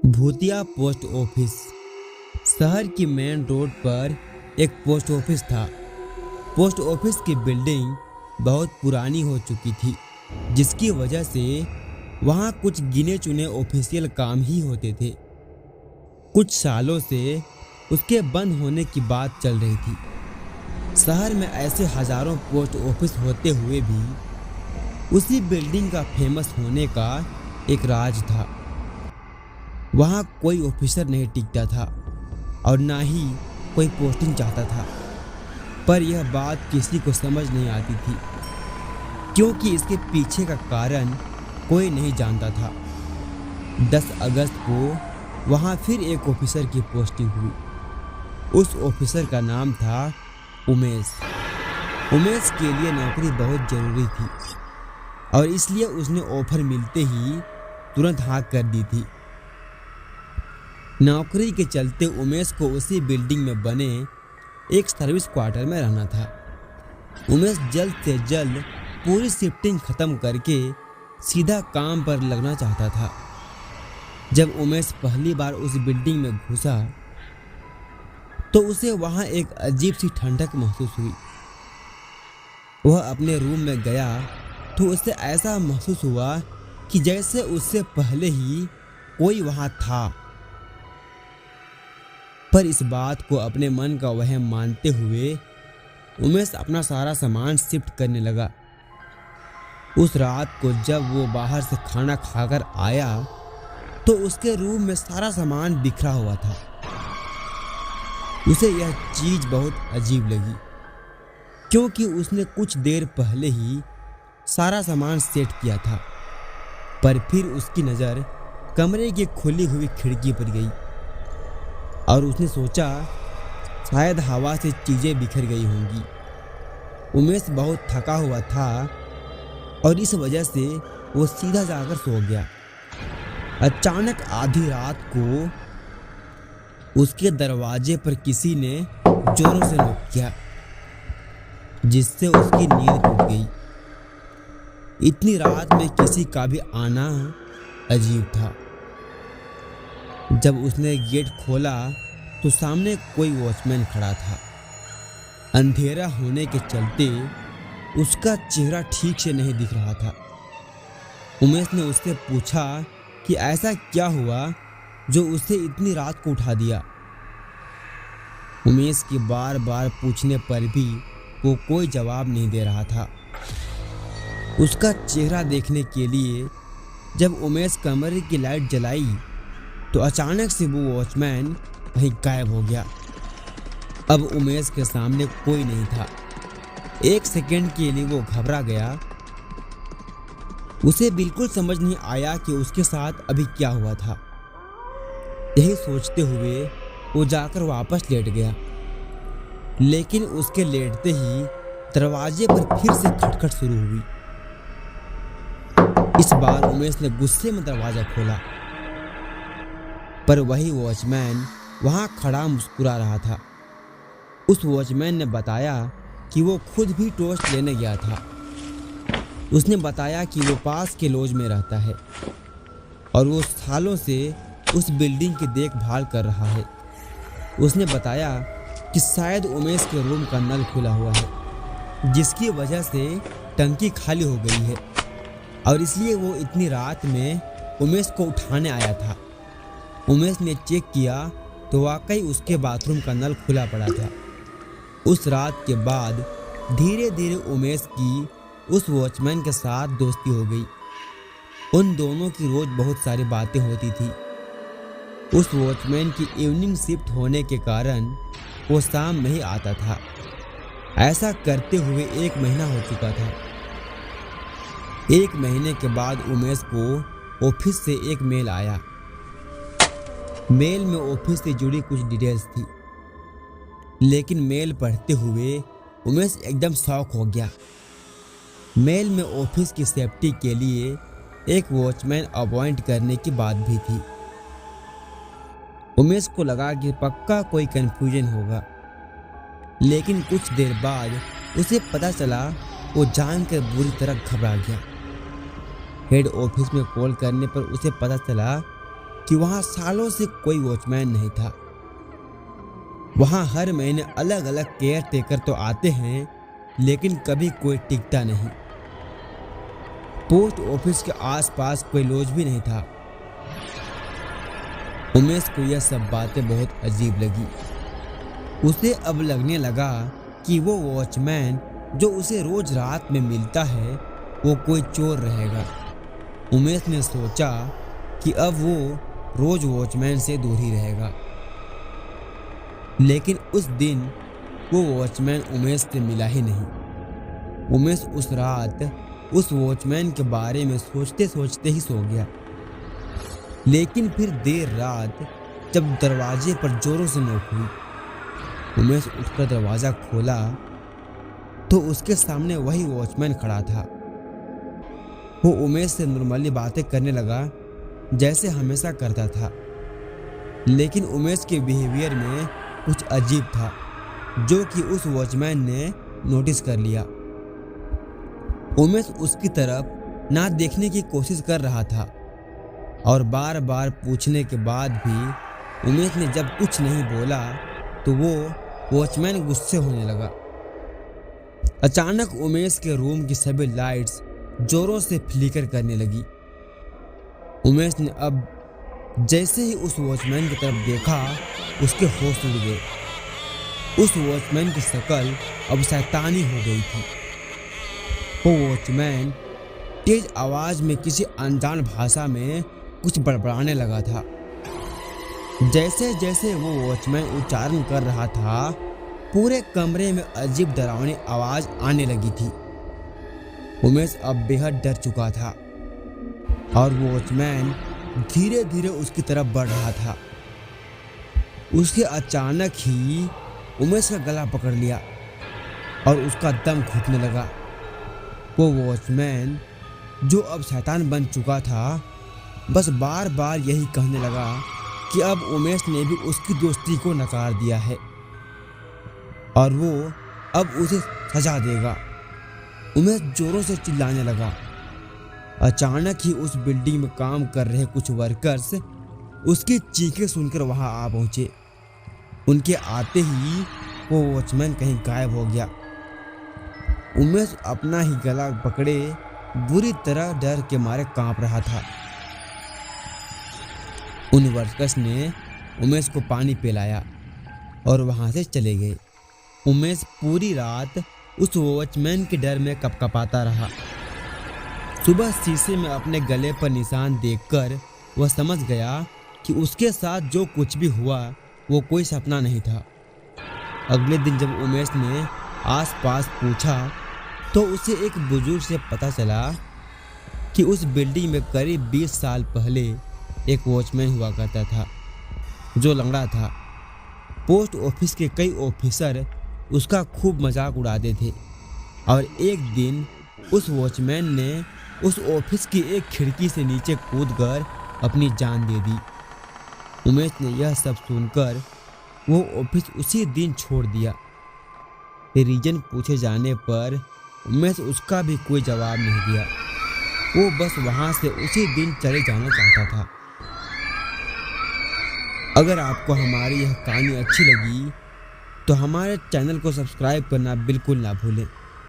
भूतिया post office. शहर की मेन रोड पर एक पोस्ट ऑफिस था। पोस्ट ऑफिस की बिल्डिंग बहुत पुरानी हो चुकी थी, जिसकी वजह से वहाँ कुछ गिने चुने ऑफिशियल काम ही होते थे। कुछ सालों से उसके बंद होने की बात चल रही थी। शहर में ऐसे हजारों पोस्ट ऑफिस होते हुए भी उसी बिल्डिंग का फेमस होने का एक राज था। वहाँ कोई ऑफिसर नहीं टिकता था और ना ही कोई पोस्टिंग चाहता था, पर यह बात किसी को समझ नहीं आती थी, क्योंकि इसके पीछे का कारण कोई नहीं जानता था। 10 अगस्त को वहाँ फिर एक ऑफिसर की पोस्टिंग हुई। उस ऑफिसर का नाम था उमेश। उमेश के लिए नौकरी बहुत ज़रूरी थी और इसलिए उसने ऑफर मिलते ही तुरंत हाँ कर दी थी। नौकरी के चलते उमेश को उसी बिल्डिंग में बने एक सर्विस क्वार्टर में रहना था। उमेश जल्द से जल्द पूरी शिफ्टिंग खत्म करके सीधा काम पर लगना चाहता था। जब उमेश पहली बार उस बिल्डिंग में घुसा तो उसे वहां एक अजीब सी ठंडक महसूस हुई। वह अपने रूम में गया तो उसे ऐसा महसूस हुआ कि जैसे उससे पहले ही कोई वहां था, पर इस बात को अपने मन का वहम मानते हुए उमेश अपना सारा सामान शिफ्ट करने लगा। उस रात को जब वो बाहर से खाना खाकर आया तो उसके रूम में सारा सामान बिखरा हुआ था। उसे यह चीज बहुत अजीब लगी, क्योंकि उसने कुछ देर पहले ही सारा सामान सेट किया था। पर फिर उसकी नज़र कमरे की खुली हुई खिड़की पर गई और उसने सोचा शायद हवा से चीज़ें बिखर गई होंगी। उमेश बहुत थका हुआ था और इस वजह से वो सीधा जाकर सो गया। अचानक आधी रात को उसके दरवाजे पर किसी ने जोरों से नॉक किया, जिससे उसकी नींद टूट गई। इतनी रात में किसी का भी आना अजीब था। जब उसने गेट खोला तो सामने कोई वॉचमैन खड़ा था। अंधेरा होने के चलते उसका चेहरा ठीक से नहीं दिख रहा था। उमेश ने उससे पूछा कि ऐसा क्या हुआ जो उसे इतनी रात को उठा दिया। उमेश के बार बार पूछने पर भी वो कोई जवाब नहीं दे रहा था। उसका चेहरा देखने के लिए जब उमेश कमरे की लाइट जलाई तो अचानक से वो वॉचमैन वहीं गायब हो गया। अब उमेश के सामने कोई नहीं था। एक सेकंड के लिए वो घबरा गया। उसे बिल्कुल समझ नहीं आया कि उसके साथ अभी क्या हुआ था। यही सोचते हुए वो जाकर वापस लेट गया, लेकिन उसके लेटते ही दरवाजे पर फिर से खटखट शुरू हुई। इस बार उमेश ने गुस्से में दरवाजा खोला, पर वही वॉचमैन वहां खड़ा मुस्कुरा रहा था। उस वॉचमैन ने बताया कि वो खुद भी टोस्ट लेने गया था। उसने बताया कि वो पास के लॉज में रहता है और वो सालों से उस बिल्डिंग की देखभाल कर रहा है। उसने बताया कि शायद उमेश के रूम का नल खुला हुआ है, जिसकी वजह से टंकी खाली हो गई है और इसलिए वो इतनी रात में उमेश को उठाने आया था। उमेश ने चेक किया तो वाकई उसके बाथरूम का नल खुला पड़ा था। उस रात के बाद धीरे धीरे उमेश की उस वॉचमैन के साथ दोस्ती हो गई। उन दोनों की रोज बहुत सारी बातें होती थी। उस वॉचमैन की इवनिंग शिफ्ट होने के कारण वो शाम में ही आता था। ऐसा करते हुए 1 महीना हो चुका था। 1 महीने के बाद उमेश को ऑफिस से एक मेल आया। मेल में ऑफिस से जुड़ी कुछ डिटेल्स थी, लेकिन मेल पढ़ते हुए उमेश एकदम शॉक हो गया। मेल में ऑफिस की सेफ्टी के लिए एक वॉचमैन अपॉइंट करने की बात भी थी। उमेश को लगा कि पक्का कोई कंफ्यूजन होगा, लेकिन कुछ देर बाद उसे पता चला। वो जानकर बुरी तरह घबरा गया। हेड ऑफिस में कॉल करने पर उसे पता चला कि वहां सालों से कोई वॉचमैन नहीं था। वहां हर महीने अलग अलग केयर टेकर तो आते हैं, लेकिन कभी कोई टिकता नहीं। पोस्ट ऑफिस के आसपास कोई लॉज भी नहीं था। उमेश को यह सब बातें बहुत अजीब लगी। उसे अब लगने लगा कि वो वॉचमैन जो उसे रोज रात में मिलता है वो कोई चोर रहेगा। उमेश ने सोचा कि अब वो रोज वॉचमैन से दूर ही रहेगा। लेकिन उस दिन वो वॉचमैन उमेश से मिला ही नहीं। उमेश उस रात उस वॉचमैन के बारे में सोचते सोचते ही सो गया। लेकिन फिर देर रात जब दरवाजे पर जोरों से नोक हुई, उमेश उठकर दरवाजा खोला तो उसके सामने वही वॉचमैन खड़ा था। वो उमेश से नॉर्मली बातें करने लगा जैसे हमेशा करता था, लेकिन उमेश के बिहेवियर में कुछ अजीब था जो कि उस वॉचमैन ने नोटिस कर लिया। उमेश उसकी तरफ ना देखने की कोशिश कर रहा था और बार बार पूछने के बाद भी उमेश ने जब कुछ नहीं बोला तो वो वॉचमैन गुस्से होने लगा। अचानक उमेश के रूम की सभी लाइट्स जोरों से फ्लिकर करने लगी। उमेश ने अब जैसे ही उस वॉचमैन की तरफ देखा उसके होश उड़ गए। उस वॉचमैन की शक्ल अब शैतानी हो गई थी। वो वॉचमैन तेज आवाज में किसी अनजान भाषा में कुछ बड़बड़ाने लगा था। जैसे जैसे वो वॉचमैन उच्चारण कर रहा था पूरे कमरे में अजीब डरावनी आवाज आने लगी थी। उमेश अब बेहद डर चुका था और वो वॉचमैन धीरे धीरे उसकी तरफ बढ़ रहा था। उसके अचानक ही उमेश का गला पकड़ लिया और उसका दम घुटने लगा। वो वॉचमैन जो अब शैतान बन चुका था बस बार बार यही कहने लगा कि अब उमेश ने भी उसकी दोस्ती को नकार दिया है और वो अब उसे सजा देगा। उमेश जोरों से चिल्लाने लगा। अचानक ही उस बिल्डिंग में काम कर रहे कुछ वर्कर्स उसकी चीखें सुनकर वहां आ पहुंचे। उनके आते ही वो वॉचमैन कहीं गायब हो गया। उमेश अपना ही गला पकड़े बुरी तरह डर के मारे कांप रहा था। उन वर्कर्स ने उमेश को पानी पिलाया और वहां से चले गए। उमेश पूरी रात उस वॉचमैन के डर में कपकपाता रहा। सुबह शीशे में अपने गले पर निशान देखकर वह समझ गया कि उसके साथ जो कुछ भी हुआ वो कोई सपना नहीं था। अगले दिन जब उमेश ने आसपास पूछा तो उसे एक बुजुर्ग से पता चला कि उस बिल्डिंग में करीब 20 साल पहले एक वॉचमैन हुआ करता था जो लंगड़ा था। पोस्ट ऑफिस के कई ऑफिसर उसका खूब मजाक उड़ाते थे और एक दिन उस वॉचमैन ने उस ऑफिस की एक खिड़की से नीचे कूदकर अपनी जान दे दी। उमेश ने यह सब सुनकर वो ऑफिस उसी दिन छोड़ दिया। रीजन पूछे जाने पर उमेश उसका भी कोई जवाब नहीं दिया। वो बस वहां से उसी दिन चले जाना चाहता था। अगर आपको हमारी यह कहानी अच्छी लगी तो हमारे चैनल को सब्सक्राइब करना बिल्कुल ना भूलें।